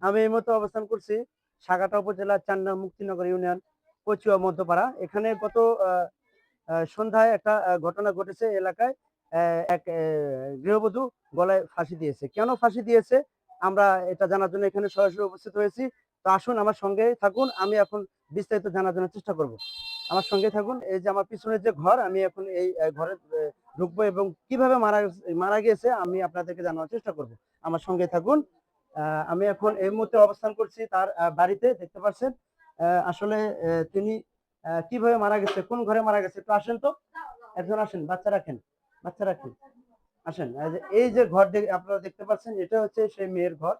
আমি এই মুহূর্তে অবস্থান করছি সাগাটা উপজেলার চান্না মুক্তিনগর ইউনিয়ন কচুয়া মধ্যপাড়া। এখানে গত সন্ধ্যায় একটা ঘটনা ঘটেছে এলাকায়। এক গৃহবধূ গলায় ফাঁসি দিয়েছে। কেন ফাঁসি দিয়েছে আমরা এটা জানার জন্য এখানে সরাসরি উপস্থিত হয়েছি। তো আসুন আমার সঙ্গে থাকুন। আমি এখন বিস্তারিত জানার জন্য চেষ্টা করব। আমার সঙ্গে থাকুন। এই যে আমার পিছনের যে ঘর, আমি এখন এই ঘরে ঢুকবো এবং কিভাবে মারা গিয়েছে আমি আপনাদেরকে জানানোর চেষ্টা করব। আমার সঙ্গে থাকুন। আমি এখন এই মুহূর্তে অবস্থান করছি তার বাড়িতে। দেখতে পাচ্ছেন আসলে তিনি কিভাবে মারা গেছে, কোন ঘরে মারা গেছে, একটু আসেন তো, একজন আসেন, বাচ্চা রাখেন, বাচ্চা রাখেন, আসেন। এই যে ঘর আপনারা দেখতে পাচ্ছেন এটা হচ্ছে সেই মেয়ের ঘর।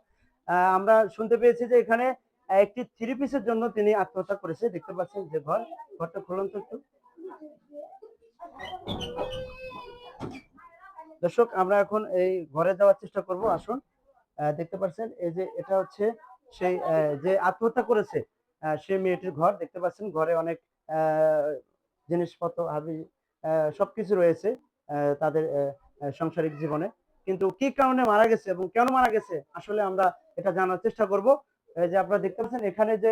আমরা শুনতে পেয়েছি যে এখানে একটি থ্রি পিসের জন্য তিনি আত্মহত্যা করেছে। দেখতে পাচ্ছেন যে ঘরটা খুলুন তো একটু। দর্শক আমরা এখন এই ঘরে যাওয়ার চেষ্টা করব, আসুন। দেখতে পাচ্ছেন এই যে এটা হচ্ছে সেই যে আত্মহত্যা করেছে সেই মেয়েটির ঘর। দেখতে পাচ্ছেন ঘরে অনেক জিনিসপত্র হাবি সবকিছু রয়েছে তাদের সাংসারিক জীবনে। কিন্তু কি কারণে মারা গেছে এবং কেন মারা গেছে আসলে আমরা এটা জানার চেষ্টা করব। এই যে আপনারা দেখতে পাচ্ছেন এখানে যে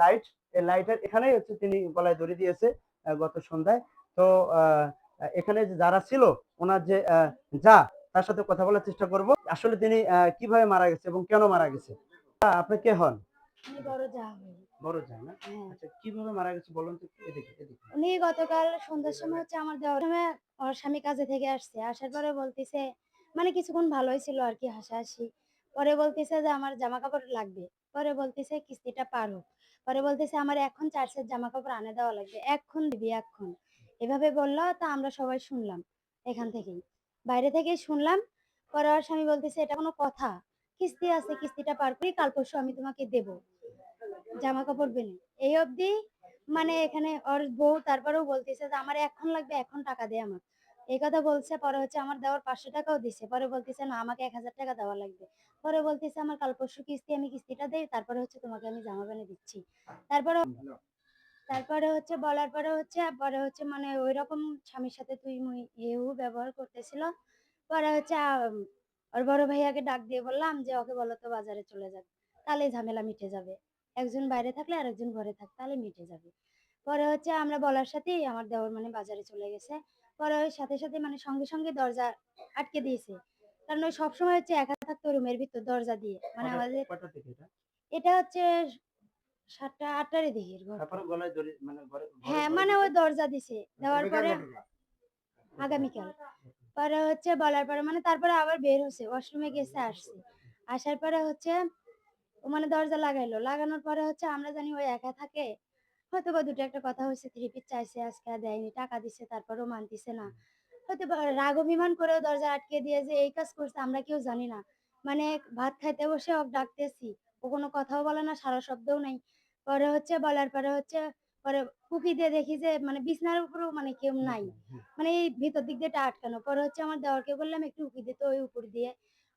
লাইট, এই লাইটের এখানেই হচ্ছে তিনি গলায় দড়ি দিয়েছে গত সন্ধ্যায়। তো এখানে যারা ছিল ওনার যে যা, তার সাথে কথা বলার চেষ্টা করব। আসলে তিনি কিভাবে মারা গেছে এবং কেন মারা গেছে। আপনি কে হন? আমি বড় যা হই। বড় জান না? হ্যাঁ। আচ্ছা কিভাবে মারা গেছে বলুন তো একটু, এদিকে এদিকে। উনি গতকাল সন্ধ্যার সময় হচ্ছে আমার দেওয়ার সময় ওর স্বামী কাজে থেকে আসছে। আসার পরে বলতেছে মানে কিছুক্ষণ ভালোই ছিল আরকি হাসাহাসি। পরে বলতেছে যে আমার জামাকাপড় লাগবে। পরে বলতেছে কিস্তিটা পার হোক। পরে বলতেছে আমার এখন ৪ সেট জামাকাপড় আনে দেওয়া লাগবে। এক্ষুন দিবি এক্ষুন। এভাবে বলল তা আমরা সবাই শুনলাম এখান থেকেই। বাইরে থেকেই শুনলাম। পরে ওর স্বামী বলতেছে এটা কোনো কথা? কিস্তি আছে কিস্তিটা পার করি কাল পরশু আমি তোমাকে দেব। জামাকাপড় বেনে। এই অবধি মানে এখানে ওর বউ তারপরেও বলতেছে যে আমার এখন লাগবে এখন টাকা দে আমাক। এই কথা বলছে। পরে হচ্ছে আমার দেওয়ার ৫০০ টাকাও দিছে। পরে বলতেছে না আমাকে ১,০০০ টাকা দেওয়া লাগবে। পরে বলতেছে আমার কাল পরশু কিস্তি আমি কিস্তিটা দেই তারপরে হচ্ছে তোমাকে আমি জামা বেনে দিচ্ছি। তারপরে তারপরে হচ্ছে বলার পরে হচ্ছে মানে ঐরকম স্বামীর সাথে তুই মুই এও ব্যবহার করতেছিল। পরে হচ্ছে ওর বড় ভাইয়াকে ডাক দিয়ে বললাম যে ওকে বলো তো বাজারে চলে যাক। তাহলেই ঝামেলা মিটে যাবে। একজন বাইরে থাকলে আরেকজন ঘরে থাক তাহলে মিটে যাবে। পরে হচ্ছে আমরা বলার সাথেই আমার দেওর মানে বাজারে চলে গেছে। পরে ওই সাথে মানে সঙ্গে দরজা আটকে দিয়েছে। কারণ ওই সবসময় হচ্ছে একা থাকতো রুমের ভিতর দরজা দিয়ে। মানে আমাদের কয়টা থেকে এটা? এটা হচ্ছে ৭টা ৮টার দিকের ঘটনা। তারপরে গলায় দড়ি মানে ঘরে ঘরে হ্যাঁ, ঘরে মানে ঢুকে ওই দরজা দিছে। দেওয়ার পরে ঘটনা? আগামীকাল। পরে হচ্ছে বলার পরে মানে তারপরে আবার বের হইছে। ওয়াশরুমে গেছে আসছে। আসার পরে হচ্ছে ও মানে দরজা লাগাইলো। লাগানোর পরে হচ্ছে আমরা জানি ও একা থাকে। হয়তোবা ২ টা একটা কথা হইছে, 3 পিস চাইছে আজকে দেয়নি। টাকা দিছে তারপরেও মানতিছে না। হয়তোবা রাগ অভিমান করেও দরজা আটকে দিয়ে যে এই কাজ করছে আমরা কেউ জানি না। মানে ভাত খাইতে বসে ওকে ডাকতেছি। ও কোনো কথাও বলে না, সাড়া শব্দও নাই। পরে হচ্ছে বলার পরে হচ্ছে পরে উঁকি দিয়ে দেখি যে মানে বিছানার উপরেও মানে কেউ নাই। মানে এই ভিতর দিক দিয়ে আটকানো। পরে হচ্ছে আমার দেওরকে বললাম একটু উঁকি দিতে ওই উপর দিয়ে।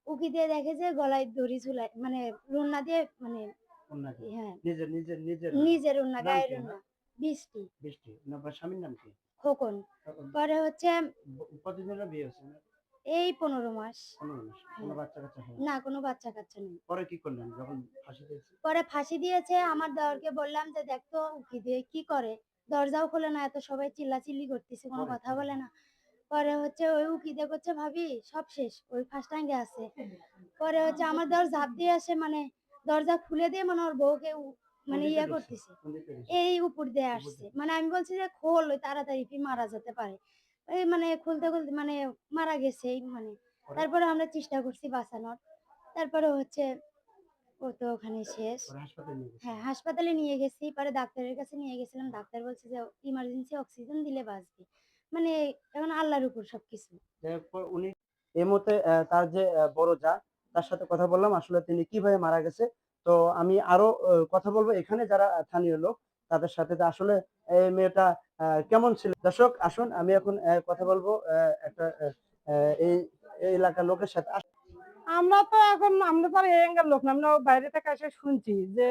উঁকি দিয়ে দেখে যে গলায় দড়ি ঝুলায় মানে রুন্না দিয়ে মানে ওনাকে হ্যাঁ, নিজের নিজের ওড়না, নাম গায়ের কি ওড়না। ওনার? বৃষ্টি, বৃষ্টি না, আপনার স্বামীর নাম কি? খোকন। পরে হচ্ছে কতদিন হলো বিয়ে হয়েছে ওনার? এই ১৫ মাস। 15 মাস। কোনো হ্যাঁ। বাচ্চা কাচ্চা হয়নি? না কোনো বাচ্চা-কাচ্চা নেই। পরে কি করলেন যখন ফাঁসি দিয়েছে? পরে ফাঁসি দিয়েছে আমার দেওরকে বললাম যে, "দেখ তো উঁকি দিয়ে কি করে? দরজাও খোলে না, এত সবাই চিল্লাচিল্লি করতেছে, কোনো পরে কথা পরে বলে না।" পরে হচ্ছে ওই উঁকি দিয়ে করছে, "ভাবি সব শেষ।" ওই ফার্স্ট টাইমে আছে। পরে হচ্ছে আমার দেওর ঝাঁপ দিয়ে আসে মানে দরজা খুলে দিয়ে মানে ওর বউকে কোন মানে দিকে ইয়া ঢুকছে? করতেছে। কোন দিকে ঢুকছে? এই উপর দিয়ে উপর আসছে। দিকে। মানে আমি বলছি যে, "খোল ওই তাড়াতাড়ি তুই মারা যেতে পারে।" এই মানে খুলতে মানে মারা গেছে এই মানে। পরে তারপরে আমরা চেষ্টা করছি বাঁচানোর। তারপরে হচ্ছে ও তো ওখানে শেষ। পরে হাসপাতালে নিয়ে গেছে। হ্যাঁ, হাসপাতালে নিয়ে গেছি। পরে ডাক্তারের কাছে নিয়ে গেছিলাম। ডাক্তার বলছে যে, "ইমার্জেন্সি অক্সিজেন দিলে বাঁচবি।" মানে এখন আল্লাহর উপর সবকিছু। যাই হোক উনি এই মুহূর্তে তার যে বড় জা, তার সাথে কথা বললাম আসলে তিনি কিভাবে মারা গেছে। তো আমি আরো কথা বলবো এখানে যারা স্থানীয় লোক তাদের সাথে যে আসলে এই মেয়েটা কেমন ছিল। দর্শক আসুন আমি এখন কথা বলবো একটা এই এই এলাকার লোকের সাথে। আমরা তো এখন আমরা তো আর এই এঙ্গেল লোক না, আমরা বাইরে থেকে এসে শুনছি যে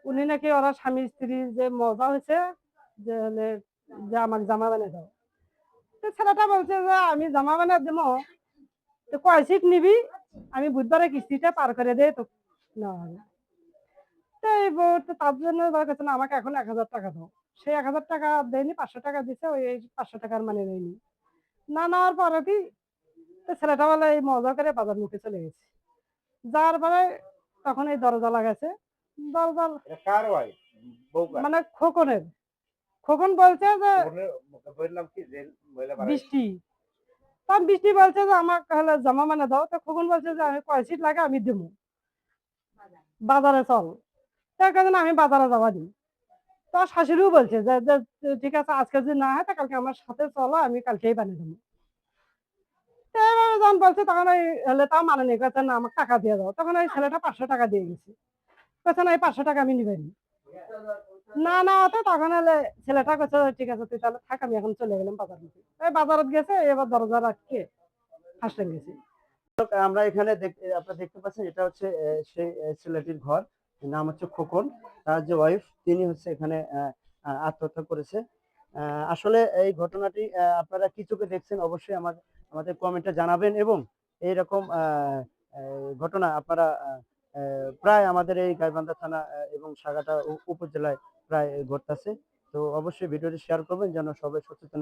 উনি নাকি ওরা স্বামী স্ত্রী যে মজা হয়েছে যে হলে যে আমার জামা বানিয়ে দাও। তো ছেলেটা বলছে যে আমি জামা বানিয়ে দেবো, তো কয় সিট নিবি, আমি বুধবারে কিস্তিটা পার করে দেয় তো নেওয়া হবে। তো এই তো তার জন্য ধর কাছে না আমাকে এখন ১,০০০ টাকা দাও। সেই ১,০০০ টাকা দেয়নি, ৫০০ টাকা দিছে, ওই ৫০০ টাকার মানে নেয়নি। না নেওয়ার পরে কি, তো ছেলেটা বলে এই মজা করে বাজার মুখে চলে গেছে। যাওয়ার পরে তখন এই দরজা লাগাইছে। দরজা এটা কার ওয়াইফ? বউ কার? মানে খোকনের। খোকন বলছে যে ওখানে বইয়ের নাম কি? যে মহিলা মারা গেছে? বৃষ্টি। তখন বৃষ্টি বলছে যে আমাকে হলো জামা বানিয়ে দাও। তো খোকন বলছে যে আমি কয় সিট লাগে আমি দিবো। বাজারে চল। তার কারণে আমি বাজারে যাওয়া দিই। তো শাশুড়িও বলছে যে যে ঠিক আছে আজকে যদি না হয় তা কালকে আমার সাথে চলো, আমি কালকেই বানিয়ে দেবো। তো এভাবে যখন বলছে তখন ওই তাও মানেনি, কইছে না আমাকে টাকা দিয়ে দাও। তখন ওই ছেলেটা ৫০০ টাকা দিয়ে গেছে। কইছে না এই ৫০০ টাকা আমি নিবেনি। না নেওয়াতে তখন ছেলেটা কইছে ঠিক আছে তুই তাহলে থাক, আমি এখন চলে গেলাম বাজার মধ্যে। এই বাজারত গেছে, এবার দরজা রাখকে হাসতে গেছে। আমরা এখানে আপনারা দেখতে পাচ্ছেন এটা হচ্ছে সেই ছেলেটির ঘর। নাম হচ্ছে খোকন। তার যে ওয়াইফ তিনি হচ্ছে এখানে আত্মহত্যা করেছে। আসলে এই ঘটনাটি আপনারা কি চোখে দেখছেন অবশ্যই আমাদের কমেন্টে জানাবেন, এবং এইরকম ঘটনা আপনারা প্রায় আমাদের এই গাইবান্ধা থানা এবং সাগাটা উপজেলায় প্রায় ঘটতেছে। তো অবশ্যই ভিডিওটি শেয়ার করবেন যেন সবাই সচেতন